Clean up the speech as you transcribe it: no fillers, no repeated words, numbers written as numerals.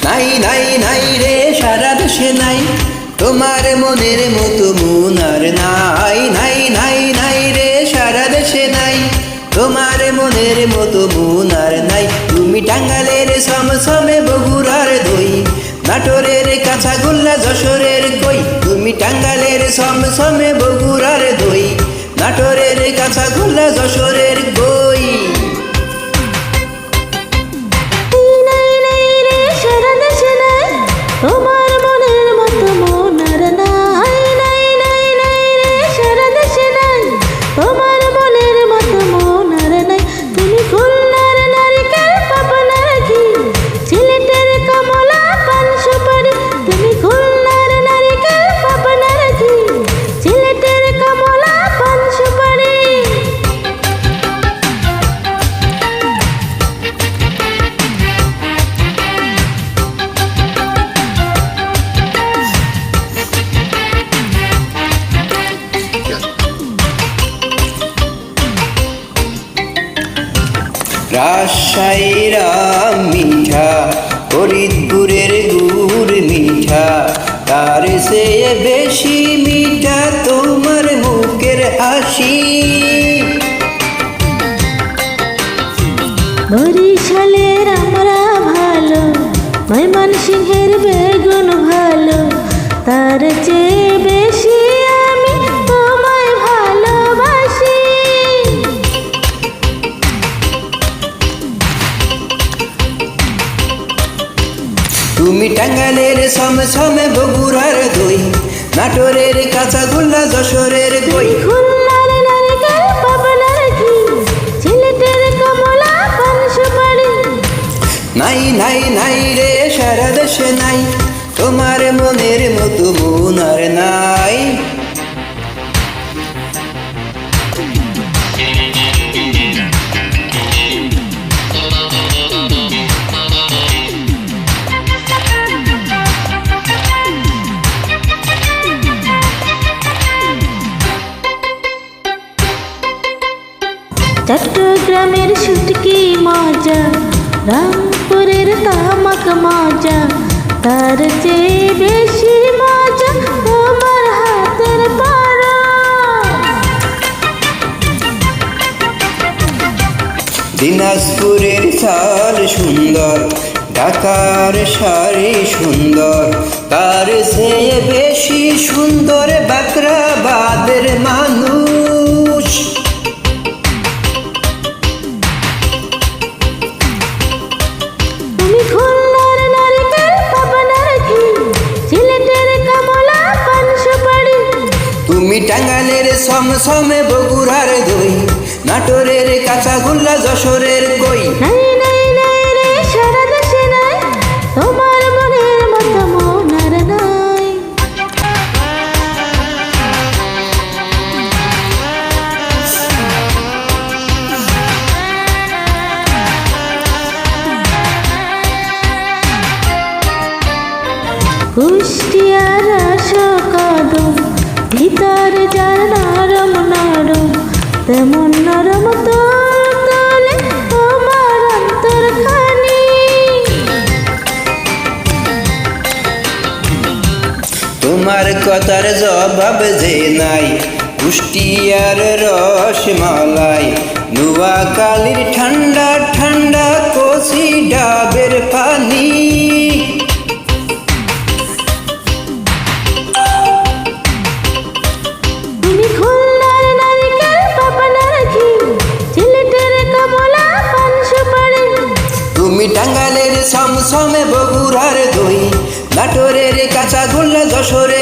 নাই নাই নাই রে সারা দেশে নাই তোমার মনের মতো মন আর নাই নাই নাই নাই রে সারা দেশে নাই তোমার মনের মতো মন আর নাই তুমি টাঙ্গালের সমসমে বগুড়ার দই নাটোরের কাঁচাগোল্লা যশোরের কই তুমি টাঙ্গালের সমসমে বগুড়ার দই নাটোরের কাঁচাগোল্লা যশোরের কই তোমার মনের মতো মন আর নাই নাই নাই নাই রে সারা দেশে নাই তোমার মনের মতো মন আর নাই তুমি খুলনার নারিকেল পাবনার ঘি সিলেটের কমলা পান সুপারি তুমি খুলনার নারিকেল পাবনার ঘি সিলেটের কমলা পান সুপারি রাজশাহীর আম মিঠা ফরিদপুরের গুড় মিঠা তার চেয়ে বেশি মিঠা তোমার মুখের হাসি বরিশালের আমরা ভালো ময়মনসিংহের বেগুন ভালো তার চেয়ে বেশি আমি তোমায় ভালোবাসি তুমি টাঙ্গালের সমসমে বগুড়ার দই নাটোরের কাঁচাগোল্লা যশোরের কই খুলনার নারিকেল পাবনার ঘি সিলেটের কমলা পান সুপারি নাই নাই নাই রে সারা দেশে নাই তোমার মনের মতো মন আর নাই চট্টগ্রামের শুটকি মজা রামপুরের তামাক মজা তার চেয়ে বেশি মজা তোমার হাতের পাড়া দিনাজপুরের চাল সুন্দর ঢাকার শাড়ি সুন্দর তার চেয়ে বেশি সুন্দর বাকরাবাদের মানুষ তুমি খুলনার নারিকেল পাবনার ঘি সিলেটের কমলা পান সুপারি তুমি টাঙ্গালের সমসমে বগুড়ার দই নাটোরের কাঁচাগোল্লা যশোরের কই নাই নাই নাই রে সারা দেশে নাই তোমার মনের মতো মন আর নাই কুষ্টিয়ার রসকদম ভিতর যার নরম নরম তেমন নরম তোর তলে তোমার অন্তরখানি তোমার কথার জবাব যে নাই কুষ্টিয়ার রসমালাই নোয়াখালীর ঠান্ডা ঠান্ডা কচি ডাবের পানি তুমি খুলনার নারিকেল পাবনার ঘি সিলেটের কমলা পান সুপারি তুমি টাঙ্গালের সমসমে বগুড়ার দই নাটোরের কাঁচাগোল্লা যশোরের